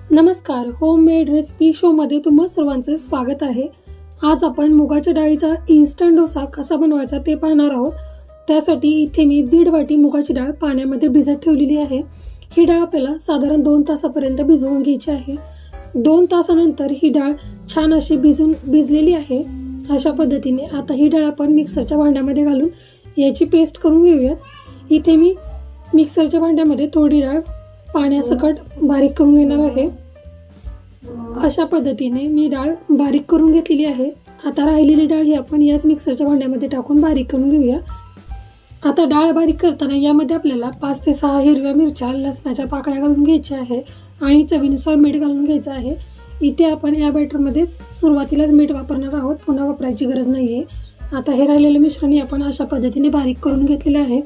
नमस्कार, homemade recipe शोमध्ये तुम्हा सर्वांचे स्वागत आहे। आज आपण मुगाच्या डाळीचा इन्स्टंट डोसा कसा बनवायचा ते पाहणार आहोत। त्यासाठी इथे मी 1.5 वाटी मुगाची डाळ पाण्यामध्ये भिजत ठेवलेली आहे। ही डाळ आपल्याला साधारण 2 तासापर्यंत भिजवून घ्यायची आहे। 2 तासानंतर ही डाळ छान अशी भिजलेली आहे। अशा पद्धतीने आता ही डाळ आपण मिक्सरच्या भांड्यामध्ये घालून याची पेस्ट करून घेऊयात। इथे मी मिक्सरच्या भांड्यामध्ये थोडी डाळ पाण्यासकट बारीक करून घेणार आहे। अशा पद्धतीने मी डाळ बारीक करून घेतलेली आहे। आता राहिलेली डाळ ही आपण याच मिक्सरच्या भांड्यामध्ये टाकून बारीक करून घेऊया। आता डाळ बारीक करताना यामध्ये आपल्याला 5 ते 6 हिरव्या मिरच्या, लसणाच्या पाकळ्या घालून घ्यायच्या आहे आणि चवीनुसार मीठ घालून घ्यायचं आहे। इथे आपण या बॅटरमध्येच सुरुवातीलाच मीठ वापरणार आहोत, पुन्हा वापरायची गरज नाहीये। आता हे राहिलेले मिश्रण आपण अशा पद्धतीने बारीक करून घेतलेले आहे।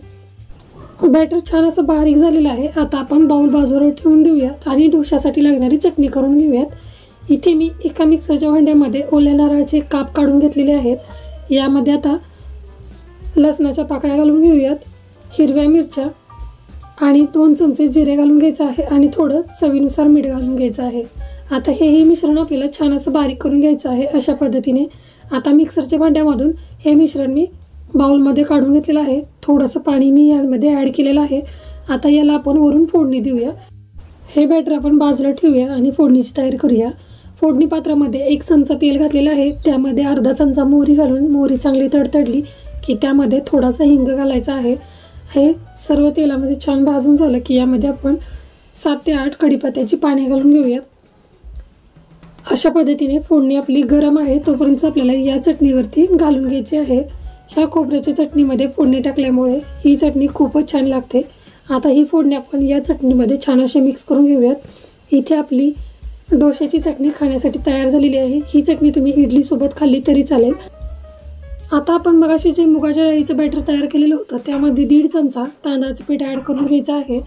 बॅटर छान असं बारीक झालेलं आहे। आता आपण बाउल बाजूला ठेवून देऊयात आणि डोशासाठी लागणारी चटणी करून घेऊयात। इथे मी एका मिक्सरच्या भांड्यामध्ये ओल्या नारळाचे काप काढून घेतलेले आहेत। यामध्ये आता लसणाच्या पाकळ्या घालून घेऊयात, हिरव्या मिरच्या आणि 2 चमचे जिरे घालून घ्यायचं आहे आणि थोडं चवीनुसार मीठ घालून घ्यायचं आहे। आता हेही मिश्रण आपल्याला छान असं बारीक करून घ्यायचं आहे। अशा पद्धतीने आता मिक्सरच्या भांड्यामधून हे मिश्रण मी बाउलमध्ये काढून घेतलेलं आहे। थोडंसं पाणी मी यामध्ये ॲड केलेलं आहे। आता याला आपण वरून फोडणी देऊया। हे बॅटर आपण बाजूला ठेवूया आणि फोडणीची तयारी करूया। फोडणी पात्रामध्ये 1 चमचा तेल घातलेलं आहे। त्यामध्ये अर्धा चमचा मोहरी घालून मोहरी चांगली तडतडली की त्यामध्ये थोडासा हिंग घालायचा आहे। हे सर्व तेलामध्ये छान भाजून झालं की यामध्ये आपण 7 ते 8 कढीपत्त्याची पाने घालून घेऊयात। अशा पद्धतीने फोडणी आपली गरम आहे तोपर्यंत आपल्याला या चटणीवरती घालून घ्यायची आहे। ह्या खोबऱ्याच्या चटणीमध्ये फोडणी टाकल्यामुळे ही चटणी खूपच छान लागते। आता ही फोडणी आपण या चटणीमध्ये छान अशी मिक्स करून घेऊयात। इथे आपली डोशाची चटणी खाण्यासाठी तयार झालेली आहे। ही चटणी तुम्ही इडली सोबत खाल्ली तरी चालेल। आता आपण मगाशी जे मुगाच्या डाळीचं बॅटर तयार केलेलं होतं त्यामध्ये 1.5 चमचा तांदळाचं पीठ ॲड करून घ्यायचं आहे।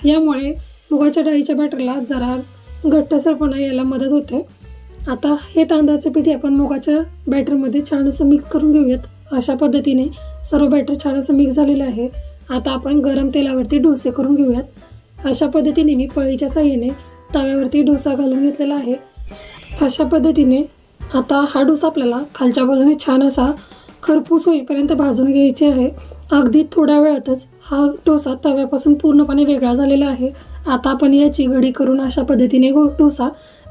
यामुळे मुगाच्या डाळीच्या बॅटरला जरा घट्टसरपणा यायला मदत होते। आता हे तांदळाचं पीठ आपण मुगाच्या बॅटरमध्ये छान असं मिक्स करून घेऊयात। अशा पद्धतीने सर्व बॅटर छान असं मिक्स झालेलं आहे। आता आपण गरम तेलावरती डोसे करून घेऊयात। अशा पद्धतीने मी पळीच्या साहाय्याने तव्यावरती डोसा घालून घेतलेला आहे। अशा पद्धतीने आता हा डोसा आपल्याला खालच्या बाजूने छान असा खरपूस होईपर्यंत भाजून घ्यायचे आहे। अगदी थोड्या वेळातच हा डोसा तव्यापासून पूर्णपणे वेगळा झालेला आहे। आता आपण याची घडी करून अशा पद्धतीने डोसा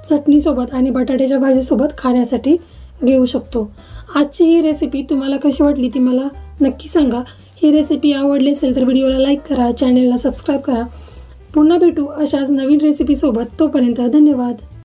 चटणीसोबत आणि बटाट्याच्या भाजीसोबत खाण्यासाठी घेऊ शकतो। आजची ही रेसिपी तुम्हाला कशी वाटली ती मला नक्की सांगा। ही रेसिपी आवडली असेल तर व्हिडिओला लाईक करा, चॅनलला सबस्क्राईब करा। पुन्हा भेटू अशाच नवीन रेसिपीसोबत। तोपर्यंत धन्यवाद।